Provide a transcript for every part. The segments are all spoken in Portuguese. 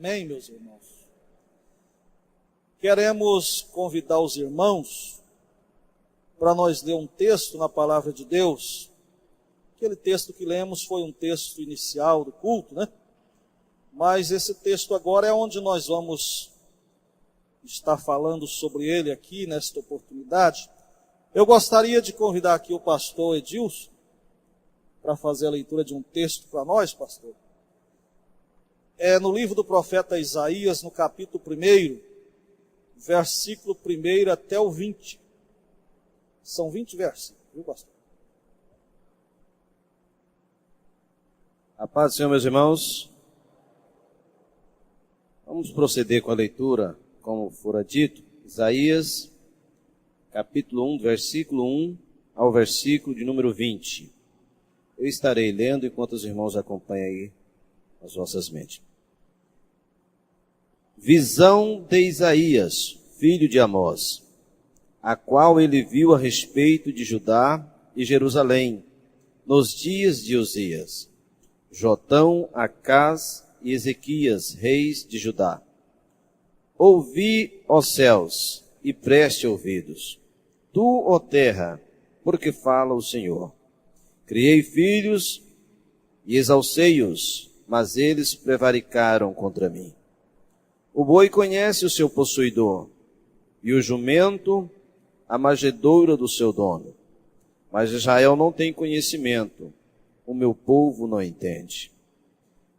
Amém, meus irmãos? Queremos convidar os irmãos para nós ler um texto na palavra de Deus. Aquele texto que lemos foi um texto inicial do culto, né? Mas esse texto agora é onde nós vamos estar falando sobre ele aqui, nesta oportunidade. Eu gostaria de convidar aqui o pastor Edilson para fazer a leitura de um texto para nós, pastor. É no livro do profeta Isaías, no capítulo 1, versículo 1 até o 20. São 20 versículos, viu, pastor? A paz do Senhor, meus irmãos. Vamos proceder com a leitura, como fora dito. Isaías, capítulo 1, versículo 1 ao versículo de número 20. Eu estarei lendo enquanto os irmãos acompanham aí as vossas mentes. Visão de Isaías, filho de Amós, a qual ele viu a respeito de Judá e Jerusalém, nos dias de Uzias, Jotão, Acás e Ezequias, reis de Judá. Ouvi, ó céus, e preste ouvidos, tu, ó terra, porque fala o Senhor. Criei filhos e exalcei-os, mas eles prevaricaram contra mim. O boi conhece o seu possuidor, e o jumento a manjedoura do seu dono. Mas Israel não tem conhecimento, o meu povo não entende.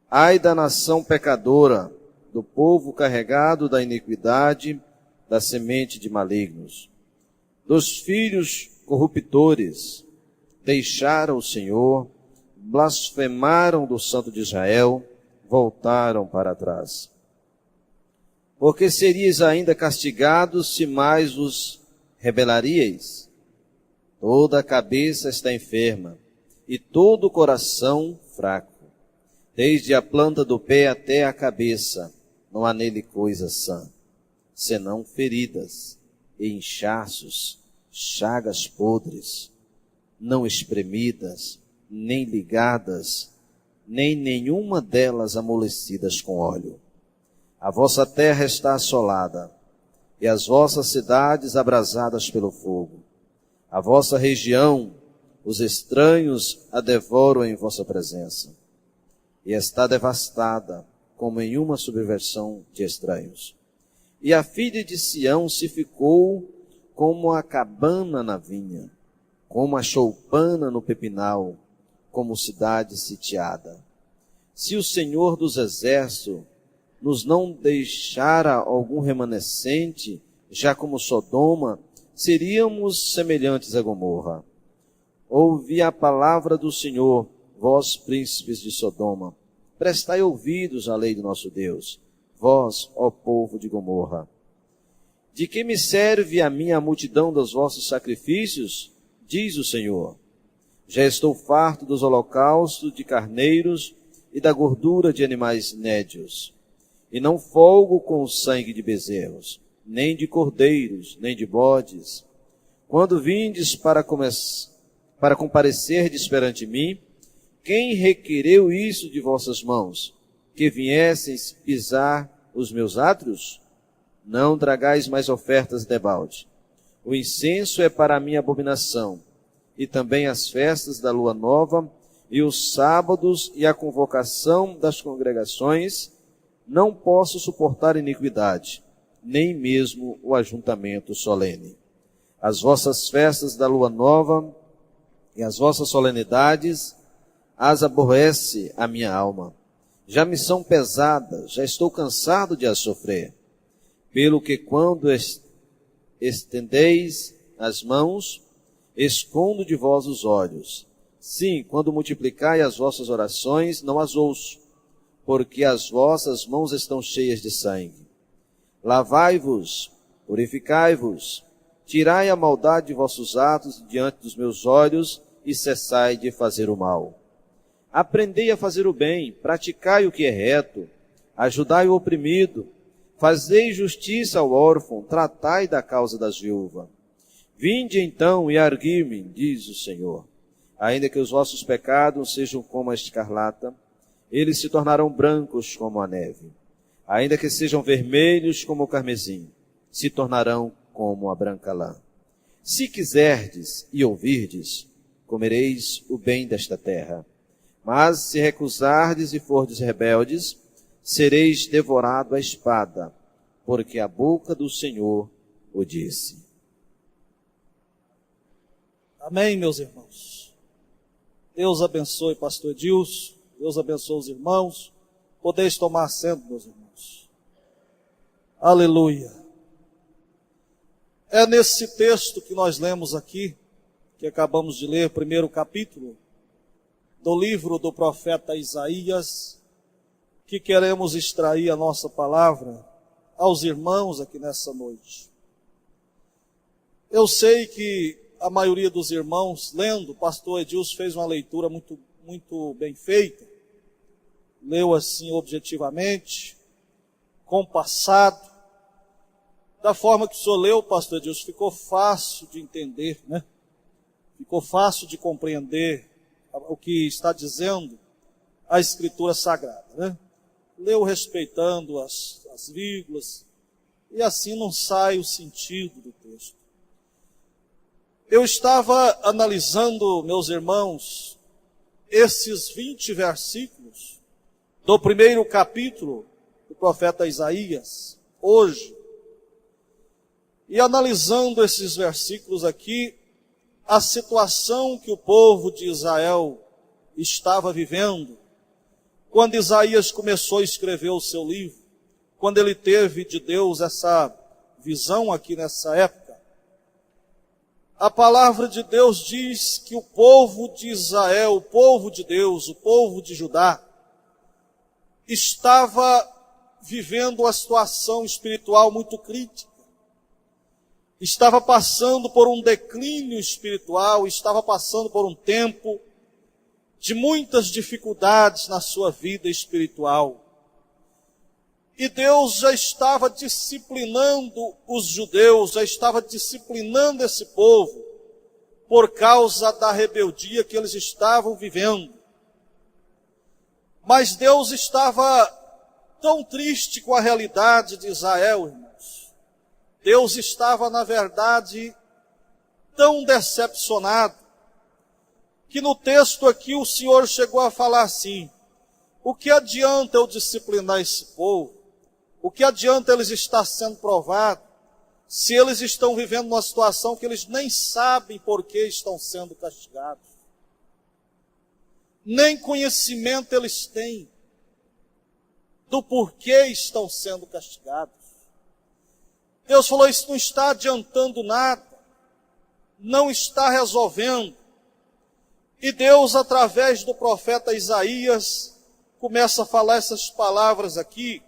Ai da nação pecadora, do povo carregado da iniquidade, da semente de malignos, dos filhos corruptores, deixaram o Senhor, blasfemaram do Santo de Israel, voltaram para trás. Porque seríeis ainda castigados se mais vos rebelaríeis? Toda a cabeça está enferma, e todo o coração fraco. Desde a planta do pé até a cabeça, não há nele coisa sã, senão feridas e inchaços, chagas podres, não espremidas, nem ligadas, nem nenhuma delas amolecidas com óleo. A vossa terra está assolada, e as vossas cidades abrasadas pelo fogo. A vossa região, os estranhos a devoram em vossa presença, e está devastada, como em uma subversão de estranhos. E a filha de Sião se ficou como a cabana na vinha, como a choupana no pepinal, como cidade sitiada. Se o Senhor dos Exércitos nos não deixara algum remanescente, já como Sodoma, seríamos semelhantes a Gomorra. Ouvi a palavra do Senhor, vós príncipes de Sodoma. Prestai ouvidos à lei do nosso Deus, vós, ó povo de Gomorra. De que me serve a mim a multidão dos vossos sacrifícios? Diz o Senhor. Já estou farto dos holocaustos de carneiros e da gordura de animais nédios. E não folgo com o sangue de bezerros, nem de cordeiros, nem de bodes. Quando vindes para comparecerdes perante mim, quem requereu isso de vossas mãos? Que viesseis pisar os meus átrios? Não tragais mais ofertas debalde. O incenso é para a minha abominação, e também as festas da lua nova, e os sábados e a convocação das congregações. Não posso suportar iniquidade, nem mesmo o ajuntamento solene. As vossas festas da lua nova e as vossas solenidades as aborrece a minha alma. Já me são pesadas, já estou cansado de as sofrer. Pelo que quando estendeis as mãos, escondo de vós os olhos. Sim, quando multiplicai as vossas orações, não as ouço, porque as vossas mãos estão cheias de sangue. Lavai-vos, purificai-vos, tirai a maldade de vossos atos diante dos meus olhos e cessai de fazer o mal. Aprendei a fazer o bem, praticai o que é reto, ajudai o oprimido, fazei justiça ao órfão, tratai da causa das viúvas. Vinde então e argui-me, diz o Senhor. Ainda que os vossos pecados sejam como a escarlata, eles se tornarão brancos como a neve. ainda que sejam vermelhos como o carmesim, se tornarão como a branca lã. Se quiserdes e ouvirdes, comereis o bem desta terra. Mas se recusardes e fordes rebeldes, sereis devorado à espada, porque a boca do Senhor o disse. Amém, meus irmãos. Deus abençoe pastor Edilson, Deus abençoe os irmãos. Podeis tomar assento, meus irmãos. Aleluia. É nesse texto que nós lemos aqui, que acabamos de ler, primeiro capítulo do livro do profeta Isaías, que queremos extrair a nossa palavra aos irmãos aqui nessa noite. Eu sei que a maioria dos irmãos, lendo, o pastor Edilson fez uma leitura muito bem feita, leu assim objetivamente, compassado, da forma que o senhor leu, pastor Edilson, ficou fácil de entender, né? Ficou fácil de compreender o que está dizendo a Escritura Sagrada, né? Leu respeitando as vírgulas, e assim não sai o sentido do texto. Eu estava analisando, meus irmãos, esses 20 versículos do primeiro capítulo do profeta Isaías, hoje, e analisando esses versículos aqui, a situação que o povo de Israel estava vivendo, quando Isaías começou a escrever o seu livro, quando ele teve de Deus essa visão aqui nessa época, a palavra de Deus diz que o povo de Israel, o povo de Deus, o povo de Judá, estava vivendo uma situação espiritual muito crítica. Estava passando por um declínio espiritual, estava passando por um tempo de muitas dificuldades na sua vida espiritual. E Deus já estava disciplinando os judeus, já estava disciplinando esse povo, por causa da rebeldia que eles estavam vivendo. Mas Deus estava tão triste com a realidade de Israel, irmãos. Deus estava, na verdade, tão decepcionado, que no texto aqui o Senhor chegou a falar assim: o que adianta eu disciplinar esse povo? O que adianta eles estar sendo provados, se eles estão vivendo uma situação que eles nem sabem por que estão sendo castigados? Nem conhecimento eles têm do porquê estão sendo castigados. Deus falou, isso não está adiantando nada, não está resolvendo. E Deus, através do profeta Isaías, começa a falar essas palavras aqui.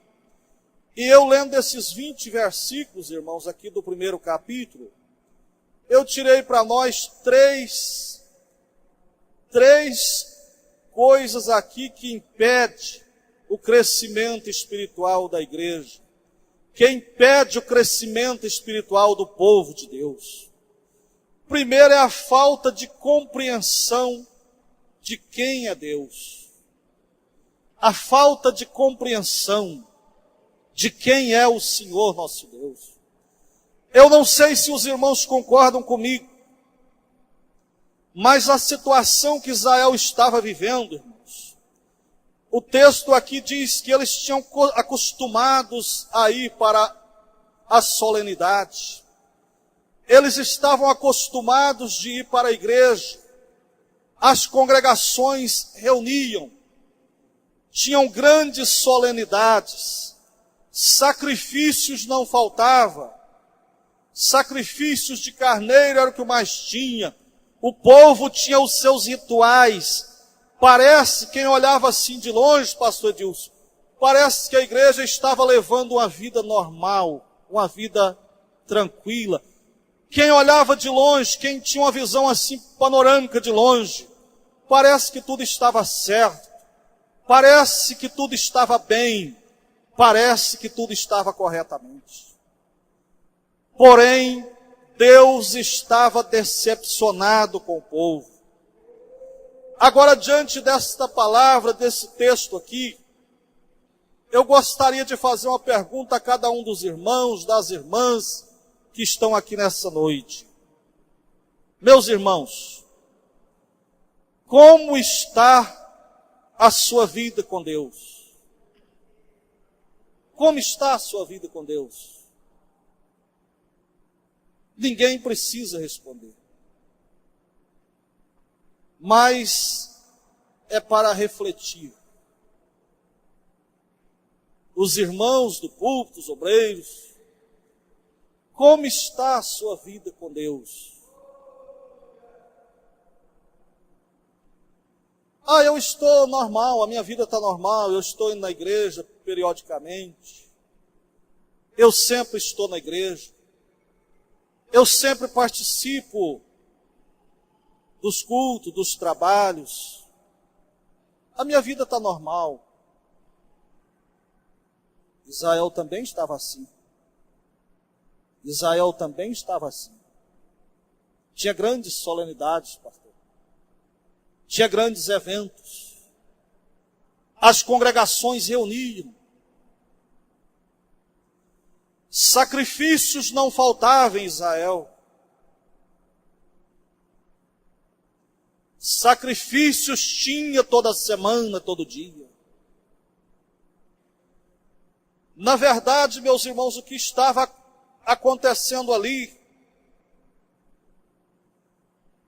E eu lendo esses 20 versículos, irmãos, aqui do primeiro capítulo, eu tirei para nós três coisas aqui que impedem o crescimento espiritual da igreja, que impede o crescimento espiritual do povo de Deus. Primeiro é a falta de compreensão de quem é Deus. A falta de compreensão de quem é o Senhor nosso Deus. Eu não sei se os irmãos concordam comigo, mas a situação que Israel estava vivendo, irmãos, o texto aqui diz que eles tinham acostumados a ir para a solenidade. Eles estavam acostumados de ir para a igreja. As congregações reuniam. Tinham grandes solenidades. Sacrifícios não faltavam. Sacrifícios de carneiro era o que mais tinha. O povo tinha os seus rituais. Parece, quem olhava assim de longe, pastor Edilson, parece que a igreja estava levando uma vida normal, uma vida tranquila. Quem olhava de longe, quem tinha uma visão assim panorâmica de longe, parece que tudo estava certo, parece que tudo estava bem, parece que tudo estava corretamente. Porém, Deus estava decepcionado com o povo. Agora, diante desta palavra, desse texto aqui, eu gostaria de fazer uma pergunta a cada um dos irmãos, das irmãs que estão aqui nessa noite. Meus irmãos, como está a sua vida com Deus? Como está a sua vida com Deus? Ninguém precisa responder. Mas é para refletir. Os irmãos do púlpito, os obreiros, como está a sua vida com Deus? Eu estou normal, a minha vida está normal, eu estou indo na igreja periodicamente, eu sempre estou na igreja, eu sempre participo dos cultos, dos trabalhos, a minha vida está normal. Israel também estava assim. Israel também estava assim. Tinha grandes solenidades, pastor. Tinha grandes eventos. As congregações reuniam. Sacrifícios não faltavam em Israel. Sacrifícios tinha toda semana, todo dia. Na verdade, meus irmãos, o que estava acontecendo ali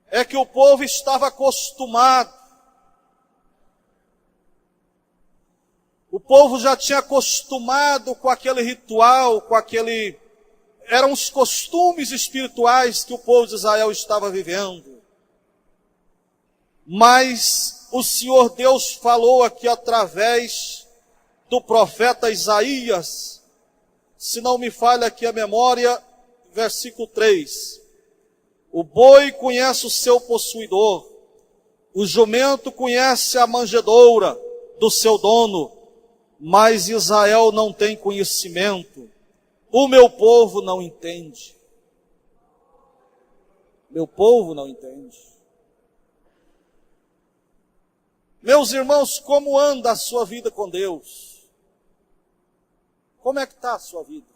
é que o povo estava acostumado. O povo já tinha acostumado com aquele ritual, eram os costumes espirituais que o povo de Israel estava vivendo. Mas o Senhor Deus falou aqui através do profeta Isaías, se não me falha aqui a memória, versículo 3. O boi conhece o seu possuidor, o jumento conhece a manjedoura do seu dono, mas Israel não tem conhecimento, o meu povo não entende. Meu povo não entende. Meus irmãos, como anda a sua vida com Deus? Como é que está a sua vida?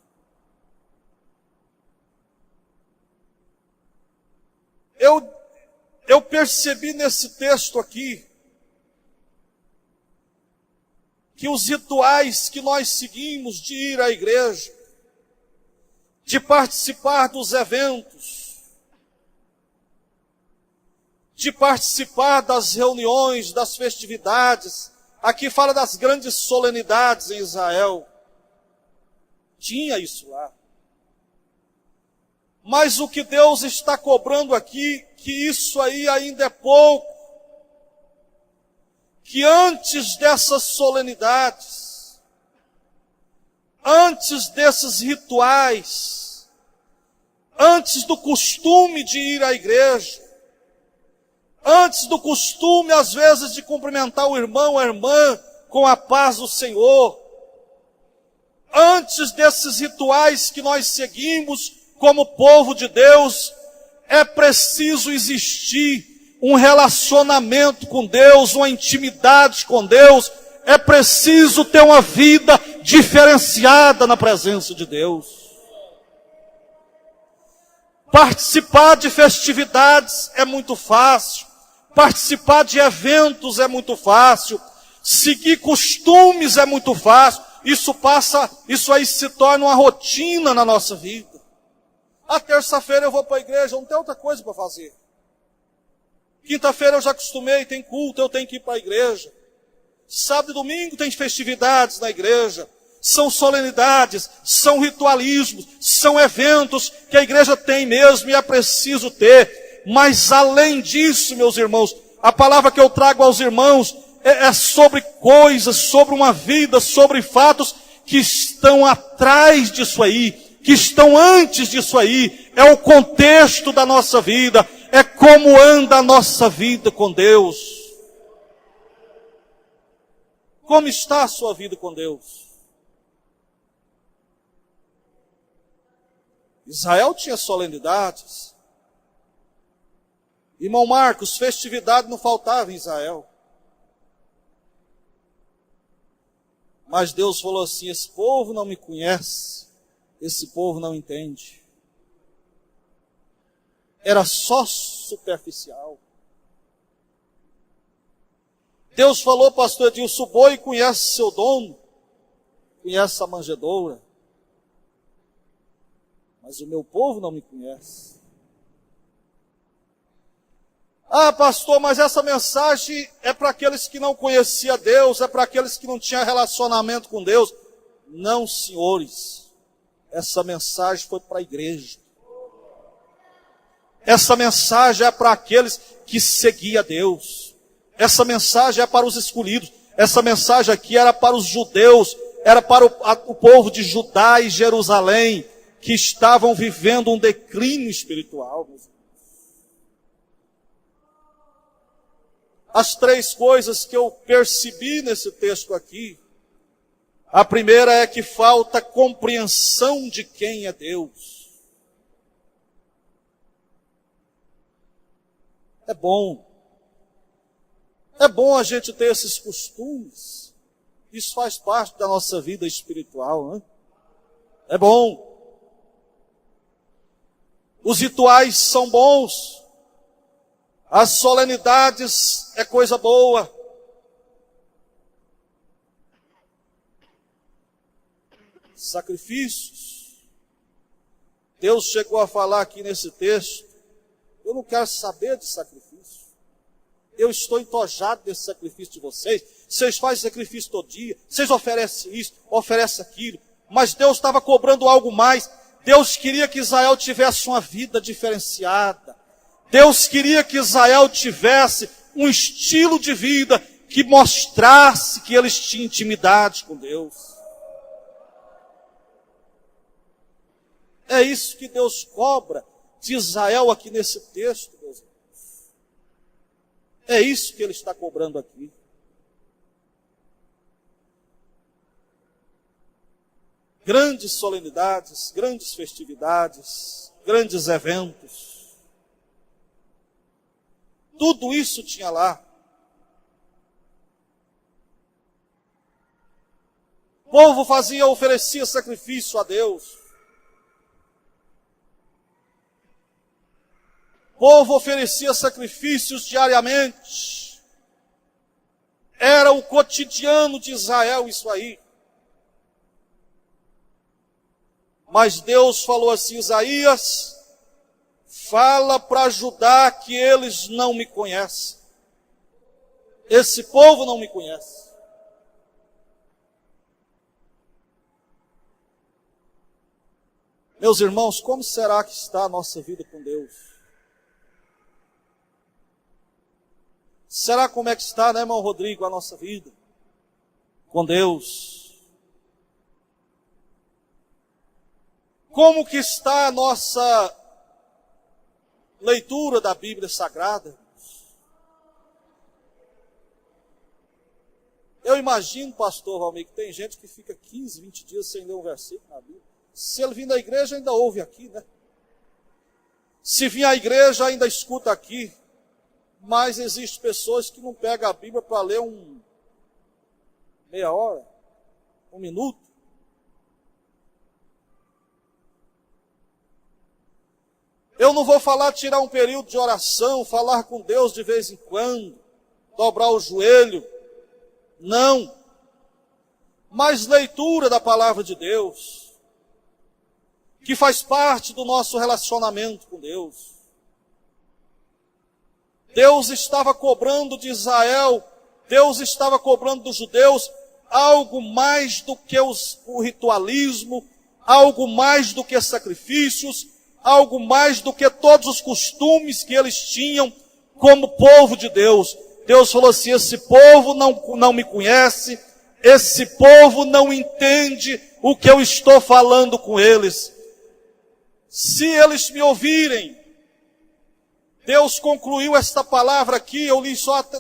Eu percebi nesse texto aqui que os rituais que nós seguimos de ir à igreja, de participar dos eventos, de participar das reuniões, das festividades, aqui fala das grandes solenidades em Israel, tinha isso lá. Mas o que Deus está cobrando aqui, que isso aí ainda é pouco. Que antes dessas solenidades, antes desses rituais, antes do costume de ir à igreja, antes do costume, às vezes, de cumprimentar o irmão, a irmã, com a paz do Senhor, antes desses rituais que nós seguimos como povo de Deus, é preciso existir um relacionamento com Deus, uma intimidade com Deus, é preciso ter uma vida diferenciada na presença de Deus. Participar de festividades é muito fácil, participar de eventos é muito fácil, seguir costumes é muito fácil, isso aí se torna uma rotina na nossa vida. A terça-feira eu vou para a igreja, não tem outra coisa para fazer. Quinta-feira eu já acostumei, tem culto, eu tenho que ir para a igreja. Sábado e domingo tem festividades na igreja. São solenidades, são ritualismos, são eventos que a igreja tem mesmo e é preciso ter. Mas além disso, meus irmãos, a palavra que eu trago aos irmãos é sobre coisas, sobre uma vida, sobre fatos que estão atrás disso aí, que estão antes disso aí. É o contexto da nossa vida, é como anda a nossa vida com Deus. Como está a sua vida com Deus? Israel tinha solenidades. Irmão Marcos, festividade não faltava em Israel. Mas Deus falou assim: esse povo não me conhece, esse povo não entende. Era só superficial. Deus falou, pastor Edilson, o boi conhece seu dono, conhece a manjedoura, mas o meu povo não me conhece. Ah, pastor, mas essa mensagem é para aqueles que não conheciam Deus, é para aqueles que não tinham relacionamento com Deus. Não, senhores, essa mensagem foi para a igreja. Essa mensagem é para aqueles que seguiam Deus. Essa mensagem é para os escolhidos. Essa mensagem aqui era para os judeus, era para o povo de Judá e Jerusalém, que estavam vivendo um declínio espiritual. As três coisas que eu percebi nesse texto aqui. A primeira é que falta compreensão de quem é Deus. É bom a gente ter esses costumes. Isso faz parte da nossa vida espiritual, né? É bom. Os rituais são bons. As solenidades é coisa boa. Sacrifícios. Deus chegou a falar aqui nesse texto: eu não quero saber de sacrifício. Eu estou entojado desse sacrifício de vocês. Vocês fazem sacrifício todo dia. Vocês oferecem isso, oferecem aquilo. Mas Deus estava cobrando algo mais. Deus queria que Israel tivesse uma vida diferenciada. Deus queria que Israel tivesse um estilo de vida que mostrasse que eles tinham intimidade com Deus. É isso que Deus cobra de Israel aqui nesse texto, meus irmãos. É isso que Ele está cobrando aqui. Grandes solenidades, grandes festividades, grandes eventos. Tudo isso tinha lá. O povo oferecia sacrifício a Deus. O povo oferecia sacrifícios diariamente. Era o cotidiano de Israel isso aí. Mas Deus falou assim: Isaías, fala para Judá que eles não me conhecem. Esse povo não me conhece. Meus irmãos, como será que está a nossa vida com Deus? Será como é que está, né, irmão Rodrigo, a nossa vida com Deus? Como que está a nossa leitura da Bíblia Sagrada? Eu imagino, pastor Valmir, que tem gente que fica 15, 20 dias sem ler um versículo na Bíblia. Se ele vir da igreja, ainda ouve aqui, né? Se vir à igreja, ainda escuta aqui. Mas existem pessoas que não pegam a Bíblia para ler meia hora, 1 minuto. Eu não vou falar tirar um período de oração, falar com Deus de vez em quando, dobrar o joelho. Não. Mas leitura da palavra de Deus, que faz parte do nosso relacionamento com Deus. Deus estava cobrando de Israel, Deus estava cobrando dos judeus algo mais do que o ritualismo, algo mais do que sacrifícios, algo mais do que todos os costumes que eles tinham como povo de Deus. Deus falou assim: esse povo não me conhece, esse povo não entende o que eu estou falando com eles. Se eles me ouvirem, Deus concluiu esta palavra aqui,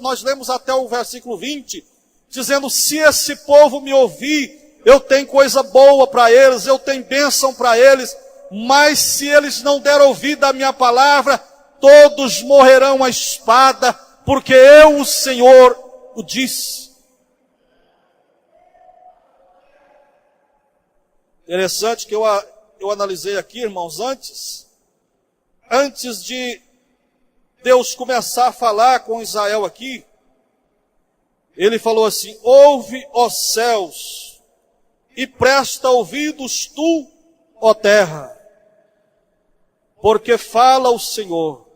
nós lemos até o versículo 20, dizendo: se esse povo me ouvir, eu tenho coisa boa para eles, eu tenho bênção para eles, mas se eles não der ouvido à minha palavra, todos morrerão à espada, porque eu, o Senhor, o disse. Interessante que eu analisei aqui, irmãos, antes de Deus começar a falar com Israel aqui, ele falou assim: ouve, ó céus, e presta ouvidos tu, ó terra, porque fala o Senhor.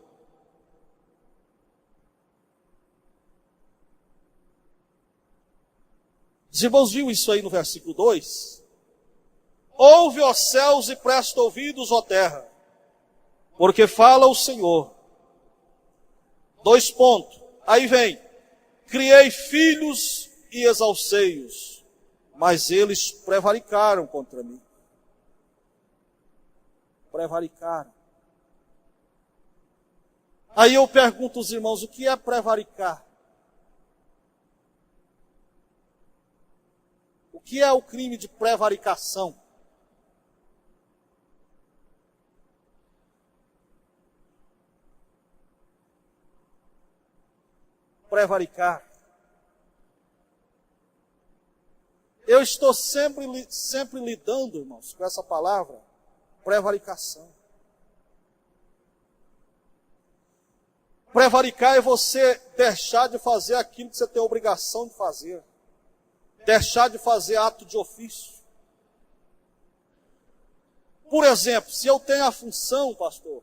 Os irmãos viram isso aí no versículo 2? Ouve, ó céus, e presta ouvidos, ó terra, porque fala o Senhor. 2 pontos. Aí vem: criei filhos e exalcei-os, mas eles prevaricaram contra mim. Prevaricaram. Aí eu pergunto aos irmãos, o que é prevaricar? O que é o crime de prevaricação? Prevaricar. Eu estou sempre lidando, irmãos, com essa palavra, prevaricação. Prevaricar é você deixar de fazer aquilo que você tem a obrigação de fazer. Deixar de fazer ato de ofício. Por exemplo, se eu tenho a função, pastor,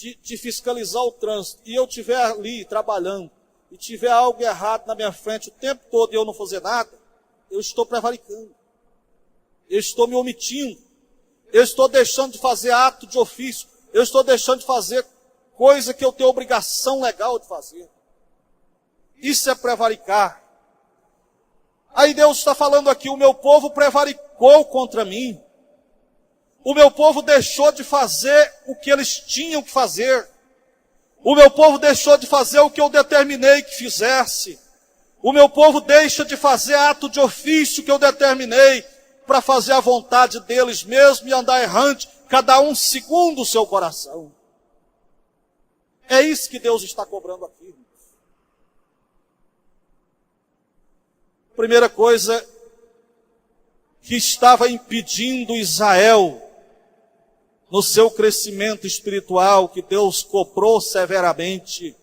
de fiscalizar o trânsito, e eu estiver ali trabalhando, e tiver algo errado na minha frente o tempo todo e eu não fazer nada, eu estou prevaricando. Eu estou me omitindo. Eu estou deixando de fazer ato de ofício. Eu estou deixando de fazer coisa que eu tenho obrigação legal de fazer. Isso é prevaricar. Aí Deus está falando aqui: o meu povo prevaricou contra mim. O meu povo deixou de fazer o que eles tinham que fazer. O meu povo deixou de fazer o que eu determinei que fizesse. O meu povo deixa de fazer ato de ofício que eu determinei para fazer a vontade deles mesmo e andar errante, cada um segundo o seu coração. É isso que Deus está cobrando aqui. Primeira coisa que estava impedindo Israel no seu crescimento espiritual, que Deus cobrou severamente,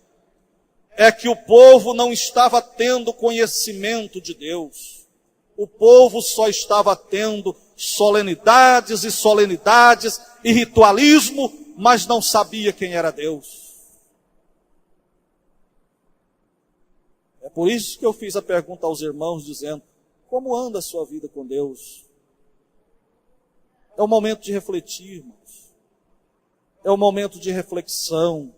é que o povo não estava tendo conhecimento de Deus. O povo só estava tendo solenidades e ritualismo, mas não sabia quem era Deus. É por isso que eu fiz a pergunta aos irmãos, dizendo: como anda a sua vida com Deus? É o momento de refletir, irmãos. É o momento de reflexão.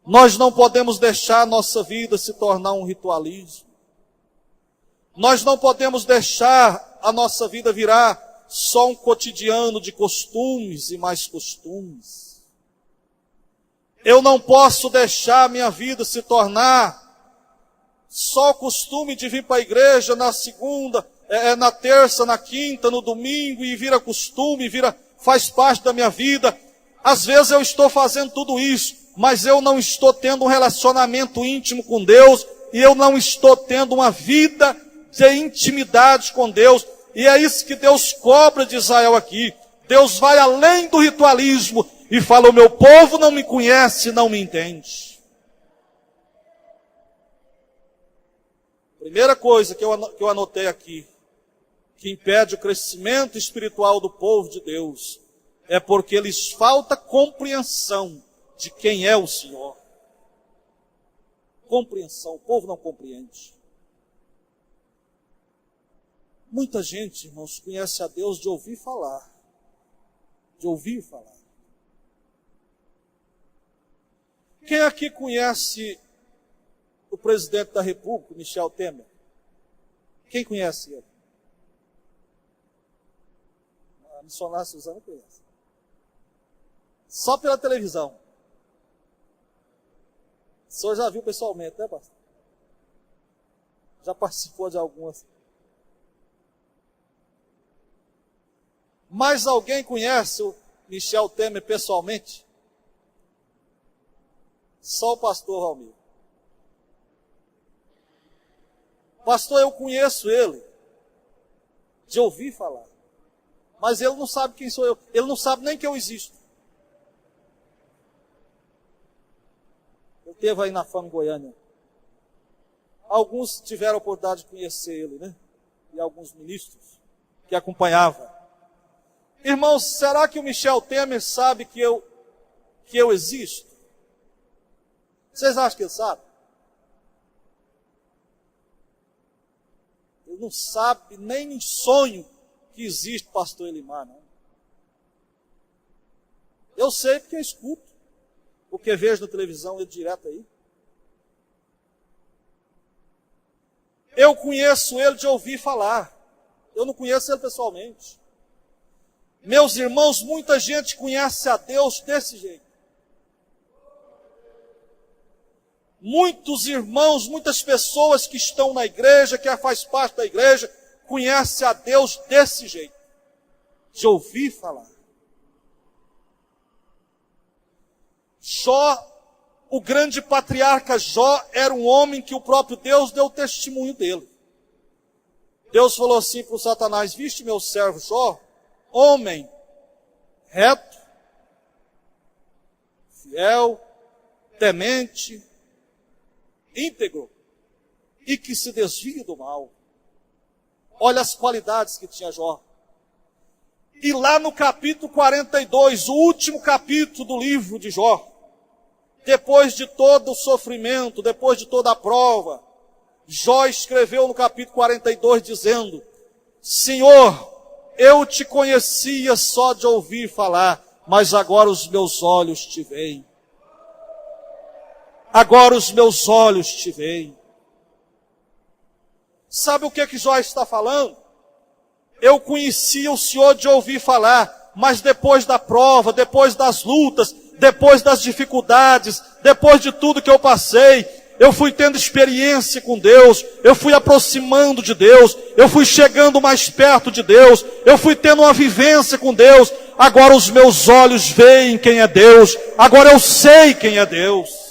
Nós não podemos deixar a nossa vida se tornar um ritualismo. Nós não podemos deixar a nossa vida virar só um cotidiano de costumes e mais costumes. Eu não posso deixar a minha vida se tornar só o costume de vir para a igreja na segunda, na terça, na quinta, no domingo, e vira costume, faz parte da minha vida. Às vezes eu estou fazendo tudo isso, mas eu não estou tendo um relacionamento íntimo com Deus, e eu não estou tendo uma vida de intimidade com Deus. E é isso que Deus cobra de Israel aqui. Deus vai além do ritualismo e fala: o meu povo não me conhece, não me entende. Primeira coisa que eu anotei aqui, que impede o crescimento espiritual do povo de Deus, é porque lhes falta compreensão de quem é o Senhor. Compreensão, o povo não compreende. Muita gente, irmãos, conhece a Deus de ouvir falar. De ouvir falar. Quem aqui conhece o presidente da República, Michel Temer? Quem conhece ele? A missionária Suzana conhece. Só pela televisão. O senhor já viu pessoalmente, né, pastor? Já participou de algumas. Mas alguém conhece o Michel Temer pessoalmente? Só o pastor Valmir. Pastor, eu conheço ele de ouvir falar. Mas ele não sabe quem sou eu. Ele não sabe nem que eu existo. Ele esteve aí na FAM Goiânia. Alguns tiveram a oportunidade de conhecer ele, né? E alguns ministros que acompanhavam. Irmãos, será que o Michel Temer sabe que eu existo? Vocês acham que ele sabe? Ele não sabe nem em sonho que existe pastor Elimar, não. Eu sei porque eu escuto, porque vejo na televisão ele direto aí. Eu conheço ele de ouvir falar. Eu não conheço ele pessoalmente. Meus irmãos, muita gente conhece a Deus desse jeito. Muitos irmãos, muitas pessoas que estão na igreja, que faz parte da igreja, conhecem a Deus desse jeito. De ouvir falar. Jó, o grande patriarca Jó, era um homem que o próprio Deus deu testemunho dele. Deus falou assim para o Satanás: viste meu servo Jó, homem reto, fiel, temente, íntegro e que se desvia do mal. Olha as qualidades que tinha Jó. E lá no capítulo 42, o último capítulo do livro de Jó, depois de todo o sofrimento, depois de toda a prova, Jó escreveu no capítulo 42 dizendo: Senhor, eu te conhecia só de ouvir falar, mas agora os meus olhos te veem. Agora os meus olhos te veem. Sabe o que Jó está falando? Eu conhecia o Senhor de ouvir falar, mas depois da prova, depois das lutas, depois das dificuldades, depois de tudo que eu passei, eu fui tendo experiência com Deus, eu fui aproximando de Deus, eu fui chegando mais perto de Deus, eu fui tendo uma vivência com Deus. Agora os meus olhos veem quem é Deus, agora eu sei quem é Deus.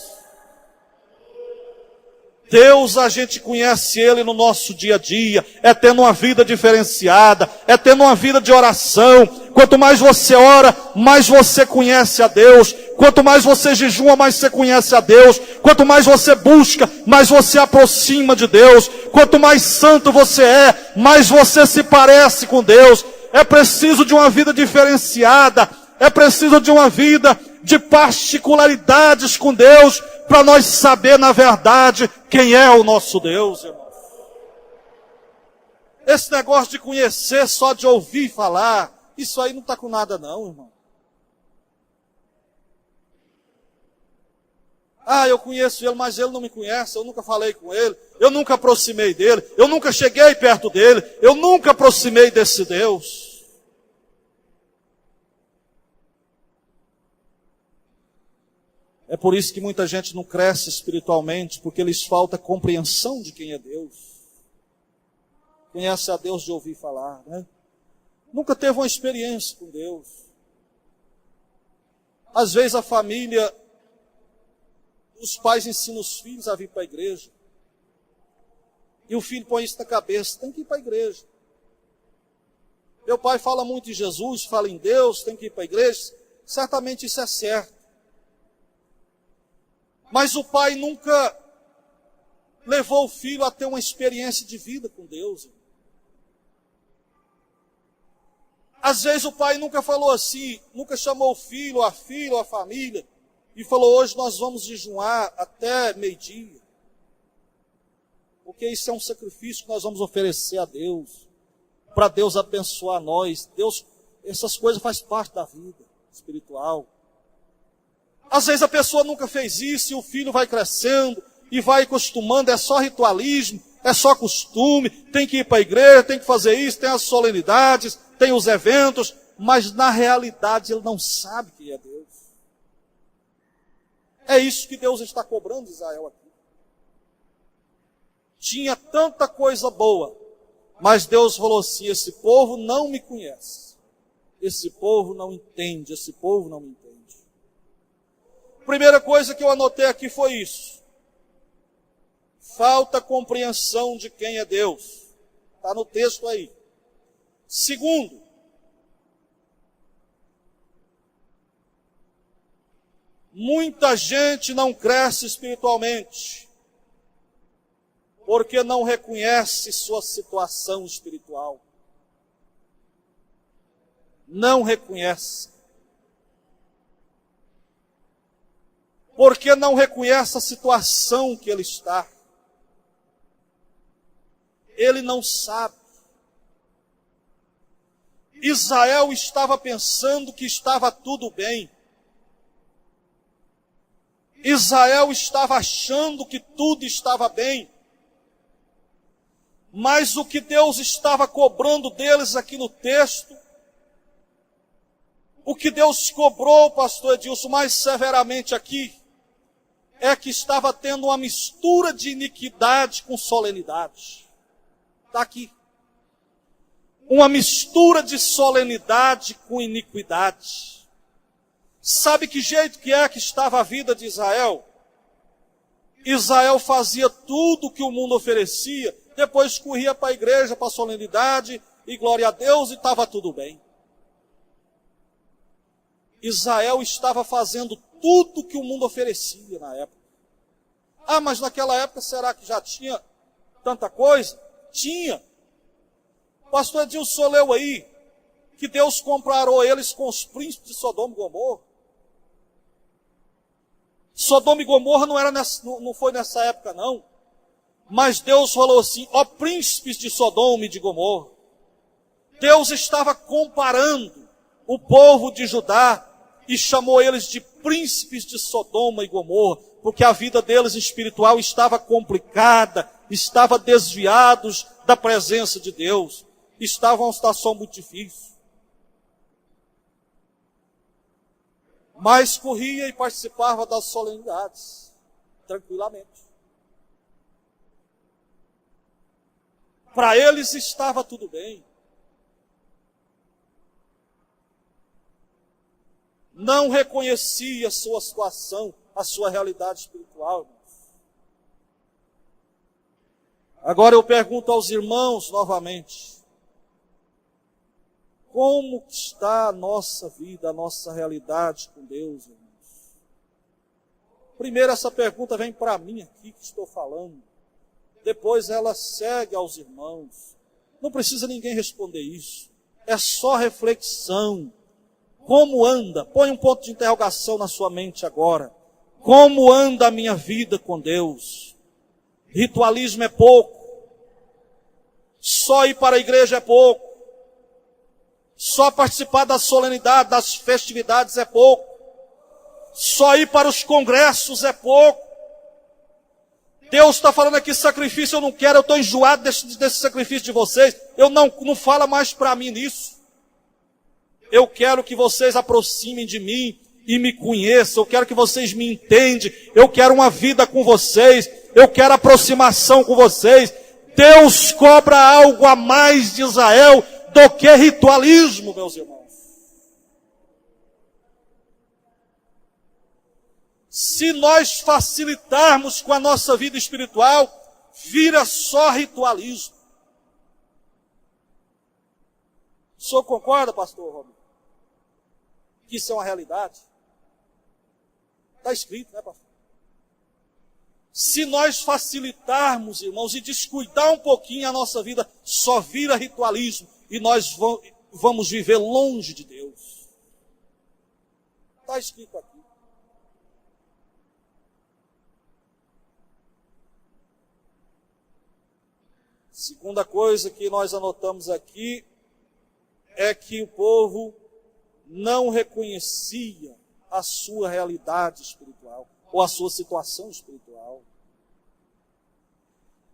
Deus, a gente conhece Ele no nosso dia a dia, é tendo uma vida diferenciada, é tendo uma vida de oração. Quanto mais você ora, mais você conhece a Deus. Quanto mais você jejua, mais você conhece a Deus. Quanto mais você busca, mais você aproxima de Deus. Quanto mais santo você é, mais você se parece com Deus. É preciso de uma vida diferenciada, é preciso de uma vida de particularidades com Deus, para nós saber na verdade quem é o nosso Deus, irmão. Esse negócio de conhecer só de ouvir falar, isso aí não está com nada não, irmão. Ah, eu conheço ele, mas ele não me conhece, eu nunca falei com ele, eu nunca aproximei dele, eu nunca cheguei perto dele, eu nunca aproximei desse Deus. É por isso que muita gente não cresce espiritualmente, porque lhes falta compreensão de quem é Deus. Conhece a Deus de ouvir falar, né? Nunca teve uma experiência com Deus. Às vezes a família, os pais ensinam os filhos a vir para a igreja. E o filho põe isso na cabeça, tem que ir para a igreja. Meu pai fala muito em Jesus, fala em Deus, tem que ir para a igreja. Certamente isso é certo. Mas o pai nunca levou o filho a ter uma experiência de vida com Deus. Às vezes o pai nunca falou assim, nunca chamou o filho, a filha, a família, e falou: hoje nós vamos jejuar até meio-dia. Porque isso é um sacrifício que nós vamos oferecer a Deus, para Deus abençoar nós. Deus, essas coisas fazem parte da vida espiritual. Às vezes a pessoa nunca fez isso e o filho vai crescendo e vai acostumando, é só ritualismo, é só costume, tem que ir para a igreja, tem que fazer isso, tem as solenidades, tem os eventos, mas na realidade ele não sabe quem é Deus. É isso que Deus está cobrando de Israel aqui. Tinha tanta coisa boa, mas Deus falou assim: esse povo não me conhece, esse povo não entende, esse povo não me entende. Primeira coisa que eu anotei aqui foi isso. Falta compreensão de quem é Deus. Está no texto aí. Segundo, Muita gente não cresce espiritualmente porque não reconhece sua situação espiritual. Não reconhece. Porque não reconhece a situação que ele está. Ele não sabe. Israel estava pensando que estava tudo bem. Israel estava achando que tudo estava bem. Mas o que Deus estava cobrando deles aqui no texto, o que Deus cobrou, pastor Edilson, mais severamente aqui, é que estava tendo uma mistura de iniquidade com solenidade. Está aqui. Uma mistura de solenidade com iniquidade. Sabe que jeito que é que estava a vida de Israel? Israel fazia tudo que o mundo oferecia, depois corria para a igreja, para a solenidade, e glória a Deus, e estava tudo bem. Israel estava fazendo tudo que o mundo oferecia na época. Ah, mas naquela época será que já tinha tanta coisa? Tinha. O pastor Edilson leu aí que Deus comparou eles com os príncipes de Sodoma e Gomorra. Sodoma e Gomorra não foi nessa época não. Mas Deus falou assim, ó príncipes de Sodoma e de Gomorra. Deus estava comparando o povo de Judá e chamou eles de príncipes de Sodoma e Gomorra, porque a vida deles espiritual estava complicada, estava desviados da presença de Deus, estavam em uma situação muito difícil. Mas corria e participava das solenidades, tranquilamente. Para eles estava tudo bem. Não reconhecia a sua situação, a sua realidade espiritual, irmãos. Agora eu pergunto aos irmãos novamente, como está a nossa vida, a nossa realidade com Deus, irmãos? Primeiro essa pergunta vem para mim aqui que estou falando. Depois ela segue aos irmãos. Não precisa ninguém responder isso. É só reflexão. Como anda? Põe um ponto de interrogação na sua mente agora. Como anda a minha vida com Deus? Ritualismo é pouco. Só ir para a igreja é pouco. Só participar da solenidade, das festividades é pouco. Só ir para os congressos é pouco. Deus está falando aqui, sacrifício eu não quero, eu estou enjoado desse sacrifício de vocês. Eu não fala mais para mim nisso. Eu quero que vocês aproximem de mim e me conheçam. Eu quero que vocês me entendam. Eu quero uma vida com vocês. Eu quero aproximação com vocês. Deus cobra algo a mais de Israel do que ritualismo, meus irmãos. Se nós facilitarmos com a nossa vida espiritual, vira só ritualismo. O senhor concorda, pastor Romero? Que isso é uma realidade? Está escrito, né, pastor? Se nós facilitarmos, irmãos, e descuidar um pouquinho a nossa vida, só vira ritualismo. E nós vamos viver longe de Deus. Está escrito aqui. Segunda coisa que nós anotamos aqui é que o povo não reconhecia a sua realidade espiritual, ou a sua situação espiritual.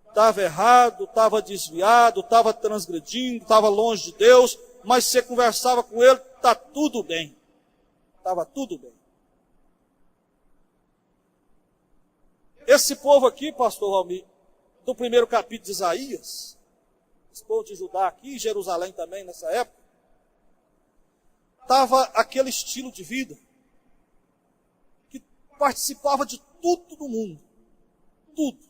Estava errado, estava desviado, estava transgredindo, estava longe de Deus, mas você conversava com ele, está tudo bem. Estava tudo bem. Esse povo aqui, pastor Raul, do primeiro capítulo de Isaías, esse povo de Judá aqui, Jerusalém também nessa época, estava aquele estilo de vida que participava de tudo do mundo. Tudo.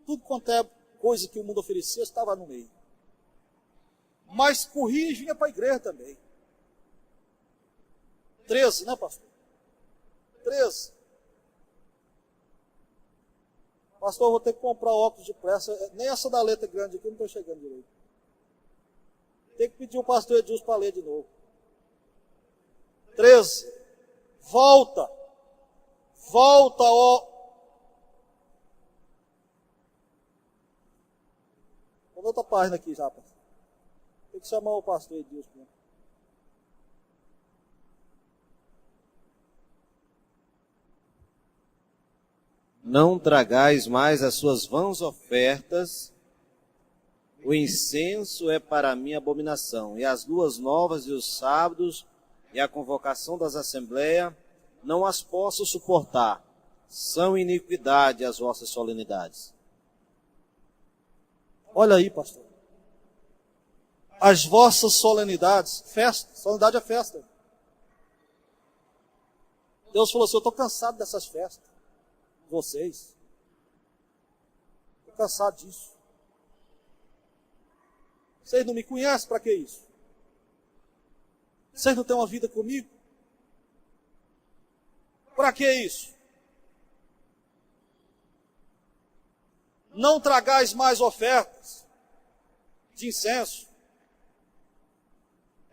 Tudo quanto é coisa que o mundo oferecia, estava no meio. Mas corria e vinha para a igreja também. 13, né, pastor? 13. Pastor, eu vou ter que comprar óculos de pressa. Nem essa da letra grande aqui, eu não estou chegando direito. Tem que pedir o pastor Edilson para ler de novo. 13. Volta. Volta, ó. Vou outra página aqui já, pastor. Tem que chamar o pastor Edilson. Né? Não tragais mais as suas vãs ofertas, o incenso é para mim abominação, e as luas novas e os sábados e a convocação das assembleias, não as posso suportar, são iniquidade as vossas solenidades. Olha aí, pastor. As vossas solenidades, festa, solenidade é festa. Deus falou assim, eu estou cansado dessas festas. Vocês. Estou cansado disso. Vocês não me conhecem, para que isso? Vocês não têm uma vida comigo? Para que isso? Não tragais mais ofertas de incenso.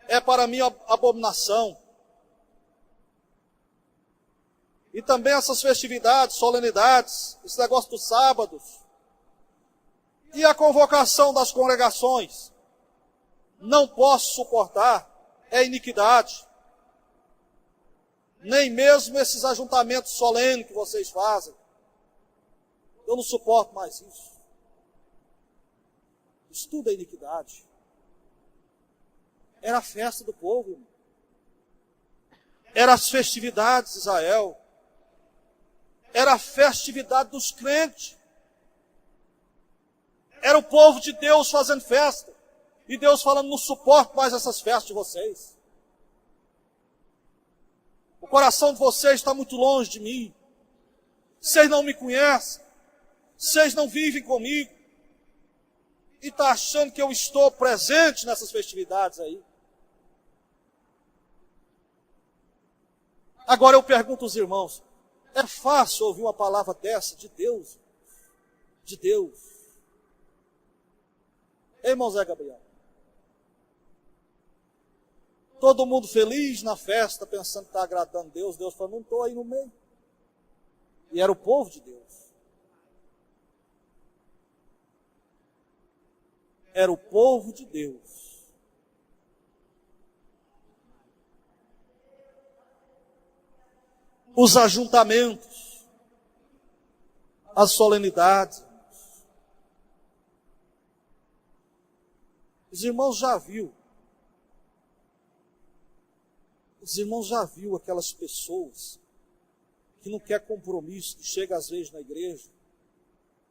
É para mim abominação. E também essas festividades, solenidades, esse negócio dos sábados. E a convocação das congregações. Não posso suportar, é iniquidade. Nem mesmo esses ajuntamentos solenes que vocês fazem. Eu não suporto mais isso. Isso tudo é iniquidade. Era a festa do povo, irmão. Era as festividades de Israel. Era a festividade dos crentes. Era o povo de Deus fazendo festa. E Deus falando, não suporto mais essas festas de vocês. O coração de vocês está muito longe de mim. Vocês não me conhecem. Vocês não vivem comigo. E está achando que eu estou presente nessas festividades aí. Agora eu pergunto aos irmãos, é fácil ouvir uma palavra dessa de Deus? De Deus. Ei, irmão Zé Gabriel. Todo mundo feliz na festa, pensando que está agradando Deus. Deus falou, não estou aí no meio. E era o povo de Deus. Era o povo de Deus. Os ajuntamentos, as solenidades. Os irmãos já viu. Os irmãos já viu aquelas pessoas que não quer compromisso, que chega às vezes na igreja.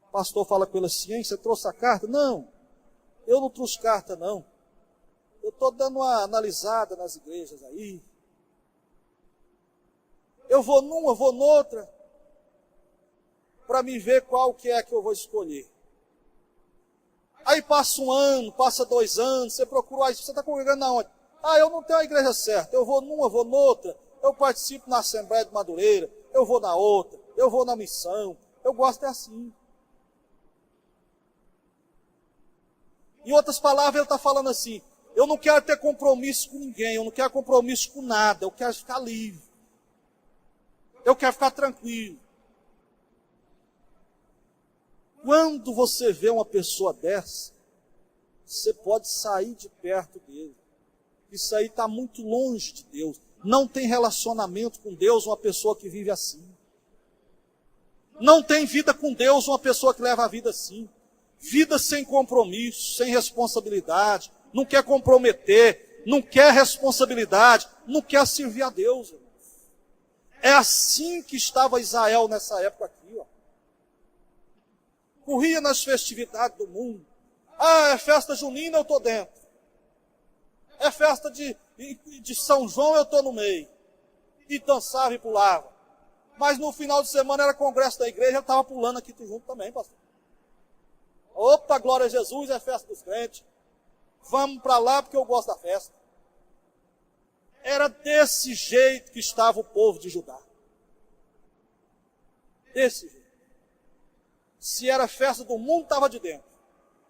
O pastor fala com ele assim, hein, você trouxe a carta? Não, eu não trouxe carta não. Eu estou dando uma analisada nas igrejas aí. Eu vou numa, vou noutra, para me ver qual que é que eu vou escolher. Aí passa um ano, passa 2 anos, você procura, você está congregando na onde? Ah, eu não tenho a igreja certa, eu vou numa, vou noutra, eu participo na Assembleia de Madureira, eu vou na outra, eu vou na missão, eu gosto é assim. Em outras palavras, ele está falando assim, eu não quero ter compromisso com ninguém, eu não quero compromisso com nada, eu quero ficar livre. Eu quero ficar tranquilo. Quando você vê uma pessoa dessa, você pode sair de perto dele. Isso aí está muito longe de Deus. Não tem relacionamento com Deus uma pessoa que vive assim. Não tem vida com Deus uma pessoa que leva a vida assim. Vida sem compromisso, sem responsabilidade, não quer comprometer, não quer responsabilidade, não quer servir a Deus. É assim que estava Israel nessa época aqui, ó. Corria nas festividades do mundo. Ah, é festa junina, eu estou dentro. É festa de São João, eu estou no meio. E dançava e pulava. Mas no final de semana era congresso da igreja, eu estava pulando aqui junto também, pastor. Opa, glória a Jesus, é festa dos crentes. Vamos para lá porque eu gosto da festa. Era desse jeito que estava o povo de Judá. Desse jeito. Se era festa do mundo, estava de dentro.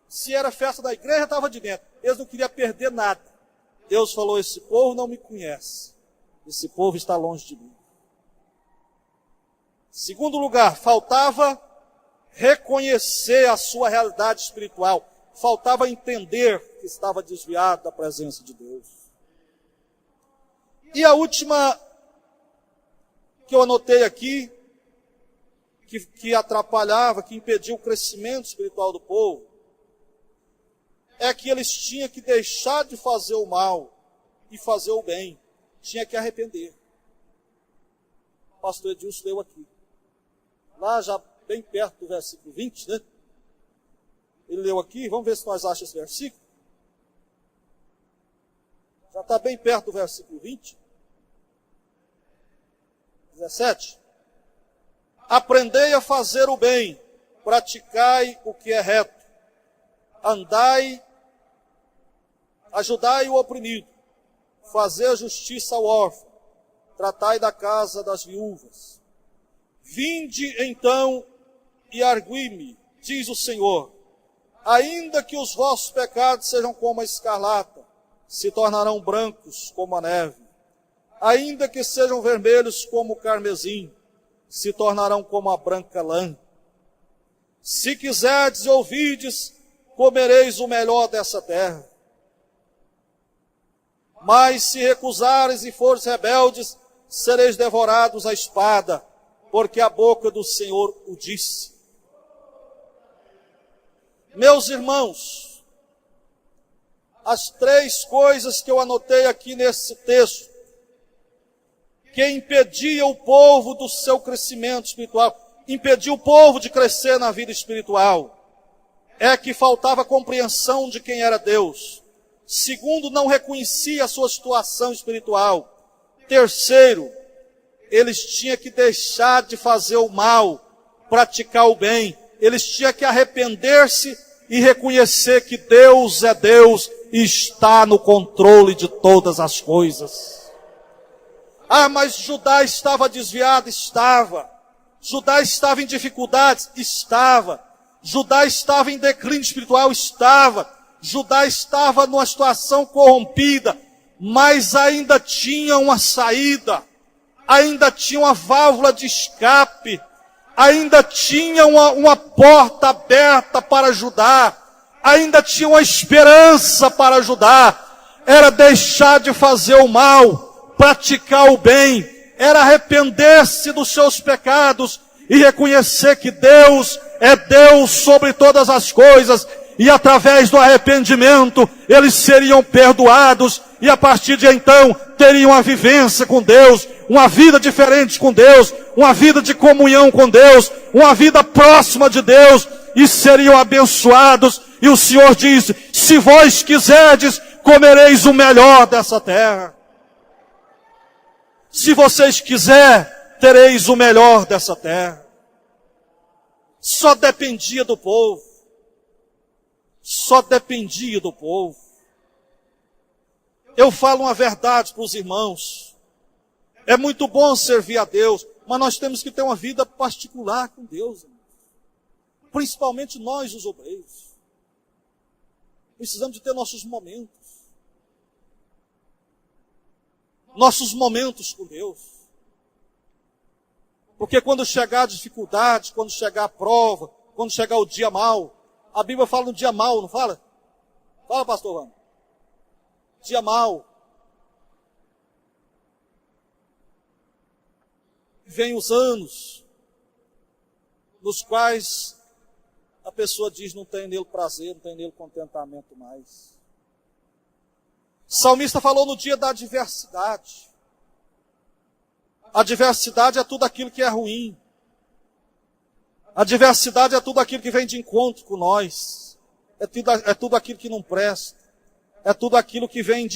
Se era festa da igreja, estava de dentro. Eles não queriam perder nada. Deus falou, esse povo não me conhece. Esse povo está longe de mim. Segundo lugar, faltava reconhecer a sua realidade espiritual. Faltava entender que estava desviado da presença de Deus. E a última que eu anotei aqui, que atrapalhava, que impedia o crescimento espiritual do povo, é que eles tinham que deixar de fazer o mal e fazer o bem. Tinha que arrepender. O pastor Edilson leu aqui. Lá já bem perto do versículo 20, né? Ele leu aqui, vamos ver se nós achamos esse versículo. Já está bem perto do versículo 20. 17. Aprendei a fazer o bem, praticai o que é reto, andai, ajudai o oprimido, fazei a justiça ao órfão, tratai da casa das viúvas. Vinde então e argui-me, diz o Senhor, ainda que os vossos pecados sejam como a escarlata, se tornarão brancos como a neve. Ainda que sejam vermelhos como o carmesim, se tornarão como a branca lã. Se quiserdes e ouvides, comereis o melhor dessa terra. Mas se recusares e fores rebeldes, sereis devorados à espada, porque a boca do Senhor o disse. Meus irmãos, as três coisas que eu anotei aqui nesse texto, que impedia o povo do seu crescimento espiritual, impedia o povo de crescer na vida espiritual, é que faltava compreensão de quem era Deus. Segundo, não reconhecia a sua situação espiritual. Terceiro, eles tinham que deixar de fazer o mal, praticar o bem. Eles tinham que arrepender-se e reconhecer que Deus é Deus e está no controle de todas as coisas. Ah, mas Judá estava desviado? Estava. Judá estava em dificuldades? Estava. Judá estava em declínio espiritual? Estava. Judá estava numa situação corrompida, mas ainda tinha uma saída, ainda tinha uma válvula de escape, ainda tinha uma porta aberta para Judá, ainda tinha uma esperança para Judá. Era deixar de fazer o mal, praticar o bem, era arrepender-se dos seus pecados e reconhecer que Deus é Deus sobre todas as coisas, e através do arrependimento eles seriam perdoados, e a partir de então teriam uma vivência com Deus, uma vida diferente com Deus, uma vida de comunhão com Deus, uma vida próxima de Deus, e seriam abençoados. E o Senhor disse, se vós quiserdes, comereis o melhor dessa terra. Se vocês quiserem, tereis o melhor dessa terra. Só dependia do povo. Só dependia do povo. Eu falo uma verdade para os irmãos. É muito bom servir a Deus, mas nós temos que ter uma vida particular com Deus. Principalmente nós, os obreiros. Precisamos de ter nossos momentos. Nossos momentos com Deus. Porque quando chegar a dificuldade, quando chegar a prova, quando chegar o dia mau, a Bíblia fala no dia mau, não fala? Fala, pastor Vano. Dia mau. Vem os anos nos quais a pessoa diz, não tem nele prazer, não tem nele contentamento mais. O salmista falou no dia da adversidade. A adversidade é tudo aquilo que é ruim. A adversidade é tudo aquilo que vem de encontro com nós. É tudo aquilo que não presta. É tudo aquilo que vem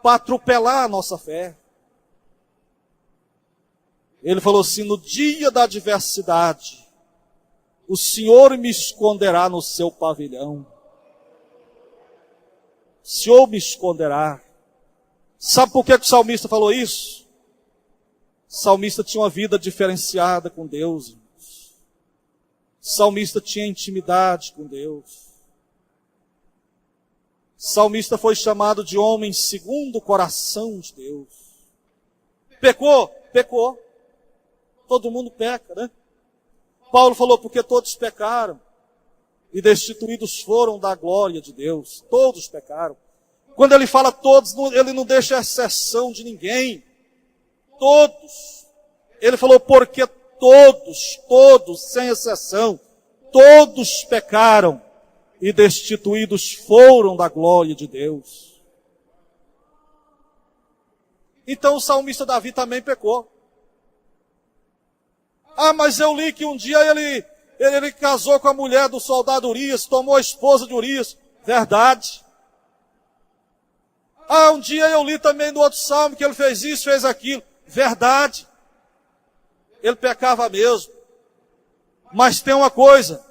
para atropelar a nossa fé. Ele falou assim, no dia da adversidade, o Senhor me esconderá no seu pavilhão. O Senhor me esconderá. Sabe por que o salmista falou isso? O salmista tinha uma vida diferenciada com Deus. O salmista tinha intimidade com Deus. O salmista foi chamado de homem segundo o coração de Deus. Pecou? Pecou. Todo mundo peca, né? Paulo falou, porque todos pecaram e destituídos foram da glória de Deus. Todos pecaram. Quando ele fala todos, ele não deixa exceção de ninguém. Todos. Ele falou, porque todos, sem exceção, todos pecaram e destituídos foram da glória de Deus. Então o salmista Davi também pecou. Ah, mas eu li que um dia ele casou com a mulher do soldado Urias, tomou a esposa de Urias. Verdade. Ah, um dia eu li também no outro salmo que ele fez isso, fez aquilo. Verdade. Ele pecava mesmo. Mas tem uma coisa.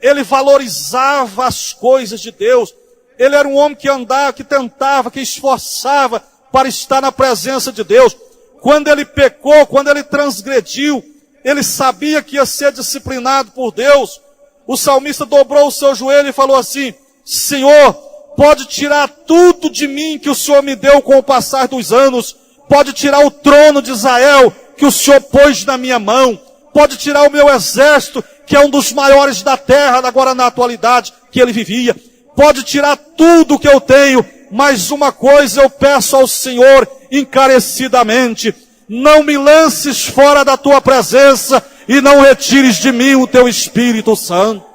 Ele valorizava as coisas de Deus. Ele era um homem que andava, que tentava, que esforçava para estar na presença de Deus. Quando ele pecou, quando ele transgrediu, ele sabia que ia ser disciplinado por Deus. O salmista dobrou o seu joelho e falou assim, Senhor, pode tirar tudo de mim que o Senhor me deu com o passar dos anos. Pode tirar o trono de Israel que o Senhor pôs na minha mão. Pode tirar o meu exército, que é um dos maiores da terra, agora na atualidade, que ele vivia. Pode tirar tudo que eu tenho, mas uma coisa eu peço ao Senhor encarecidamente. Não me lances fora da tua presença e não retires de mim o teu Espírito Santo.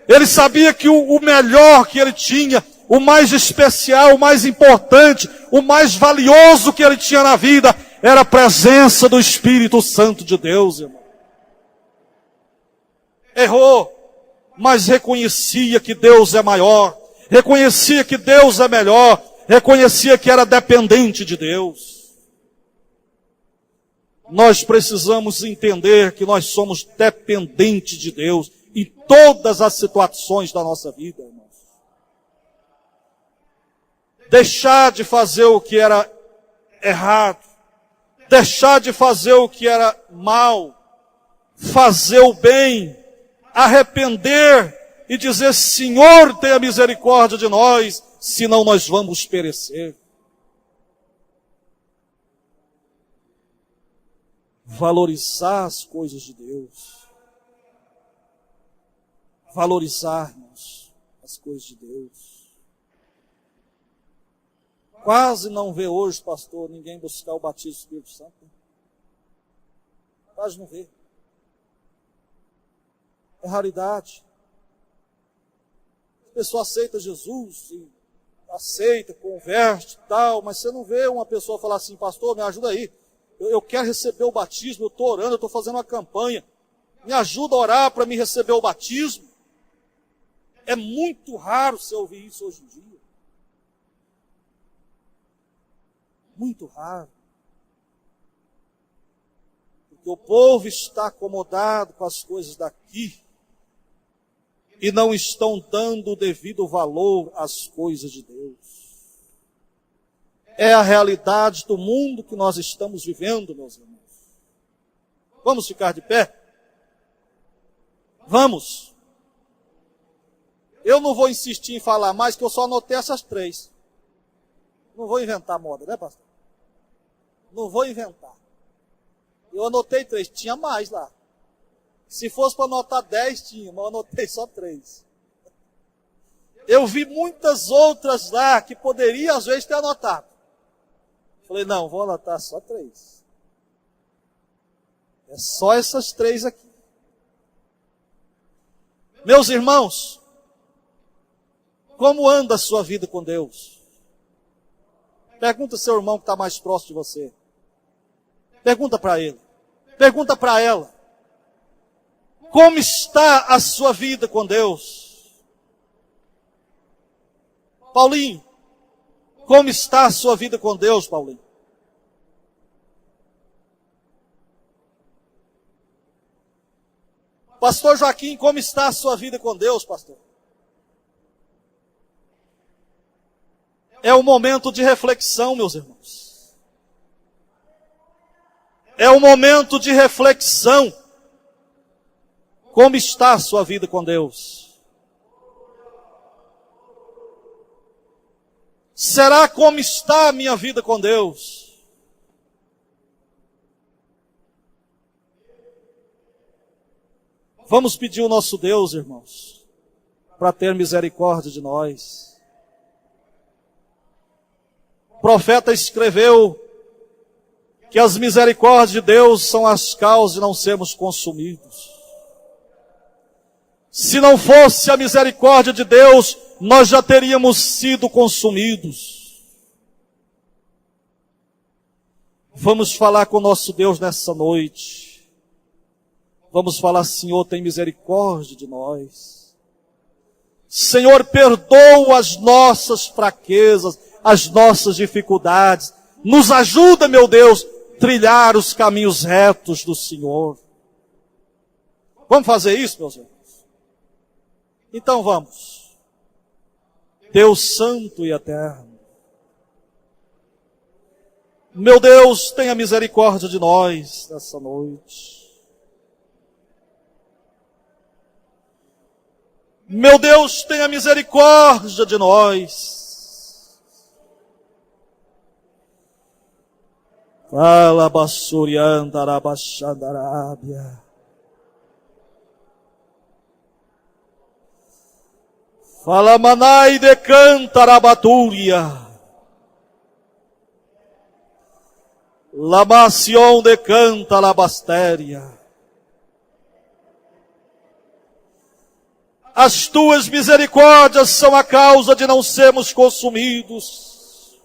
Ele sabia que o melhor que ele tinha, o mais especial, o mais importante, o mais valioso que ele tinha na vida, era a presença do Espírito Santo de Deus, irmão. Errou, mas reconhecia que Deus é maior, reconhecia que Deus é melhor, reconhecia que era dependente de Deus. Nós precisamos entender que nós somos dependentes de Deus em todas as situações da nossa vida, irmãos. Deixar de fazer o que era errado, deixar de fazer o que era mal, fazer o bem, arrepender e dizer, Senhor, tenha misericórdia de nós, senão nós vamos perecer. Valorizar as coisas de Deus. Valorizarmos as coisas de Deus. Quase não vê hoje, pastor, ninguém buscar o batismo do Espírito Santo. Quase não vê. É raridade. A pessoa aceita Jesus, e aceita, converte e tal, mas você não vê uma pessoa falar assim, pastor, me ajuda aí. Eu quero receber o batismo, eu estou orando, eu estou fazendo uma campanha. Me ajuda a orar para me receber o batismo. É muito raro você ouvir isso hoje em dia. Muito raro. Porque o povo está acomodado com as coisas daqui e não estão dando o devido valor às coisas de Deus. É a realidade do mundo que nós estamos vivendo, meus irmãos. Vamos ficar de pé? Vamos. Eu não vou insistir em falar mais, que eu só anotei essas 3. Não vou inventar moda, né, pastor? Não vou inventar. Eu anotei 3, tinha mais lá. Se fosse para anotar 10, tinha, mas eu anotei só 3. Eu vi muitas outras lá que poderia, às vezes, ter anotado. Falei, não, vou anotar só 3. É só essas 3 aqui. Meus irmãos, como anda a sua vida com Deus? Pergunta ao seu irmão que está mais próximo de você. Pergunta para ele. Pergunta para ela. Como está a sua vida com Deus? Paulinho, como está a sua vida com Deus, Paulinho? Pastor Joaquim, como está a sua vida com Deus, pastor? É um momento de reflexão, meus irmãos. É um momento de reflexão. Como está a sua vida com Deus? Será como está a minha vida com Deus? Vamos pedir ao nosso Deus, irmãos, para ter misericórdia de nós. O profeta escreveu que as misericórdias de Deus são as causas de não sermos consumidos. Se não fosse a misericórdia de Deus, nós já teríamos sido consumidos. Vamos falar com o nosso Deus nessa noite. Vamos falar, Senhor, tem misericórdia de nós. Senhor, perdoa as nossas fraquezas, as nossas dificuldades. Nos ajuda, meu Deus, a trilhar os caminhos retos do Senhor. Vamos fazer isso, meus irmãos? Então vamos. Deus santo e eterno. Meu Deus, tenha misericórdia de nós nessa noite. Meu Deus, tenha misericórdia de nós. Fala, bassurianda, arabaxandarábia. Fala, manai de cantarabatúria. Lamacion de canta labastéria. As tuas misericórdias são a causa de não sermos consumidos.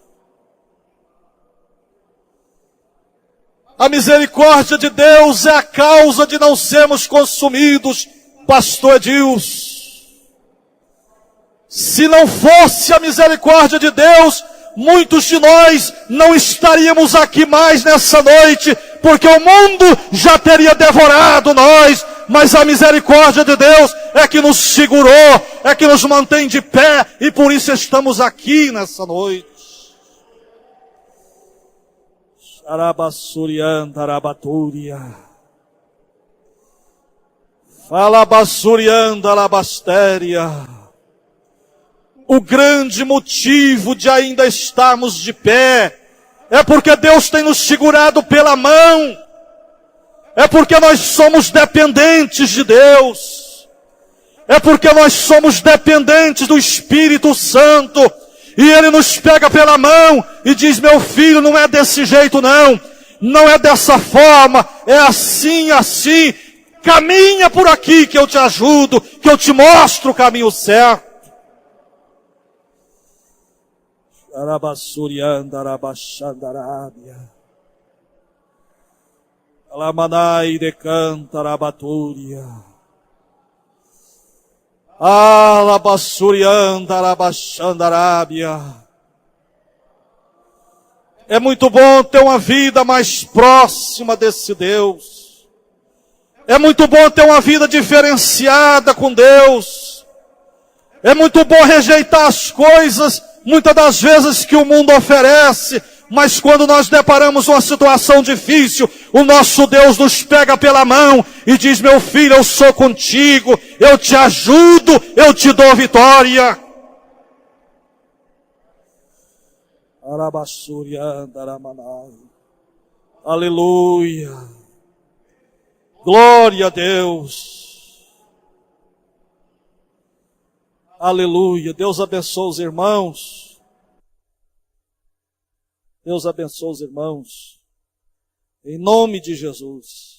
A misericórdia de Deus é a causa de não sermos consumidos, pastor Edilson. Se não fosse a misericórdia de Deus, muitos de nós não estaríamos aqui mais nessa noite, porque o mundo já teria devorado nós, mas a misericórdia de Deus é que nos segurou, é que nos mantém de pé, e por isso estamos aqui nessa noite. Xarabassurianda, arabatúria. Fala, bassurianda, alabastéria. O grande motivo de ainda estarmos de pé é porque Deus tem nos segurado pela mão. É porque nós somos dependentes de Deus. É porque nós somos dependentes do Espírito Santo. E Ele nos pega pela mão e diz, meu filho, não é desse jeito não. Não é dessa forma. É assim, assim. Caminha por aqui que eu te ajudo, que eu te mostro o caminho certo. Arabassurianda, arabaxandarábia. Alamanai de cantarabatúria. Alabassurianda, arabaxandarábia. É muito bom ter uma vida mais próxima desse Deus. É muito bom ter uma vida diferenciada com Deus. É muito bom rejeitar as coisas, muitas das vezes, que o mundo oferece, mas quando nós deparamos uma situação difícil, o nosso Deus nos pega pela mão e diz, meu filho, eu sou contigo, eu te ajudo, eu te dou vitória. Aleluia. Glória a Deus. Aleluia. Deus abençoe os irmãos. Deus abençoe os irmãos. Em nome de Jesus.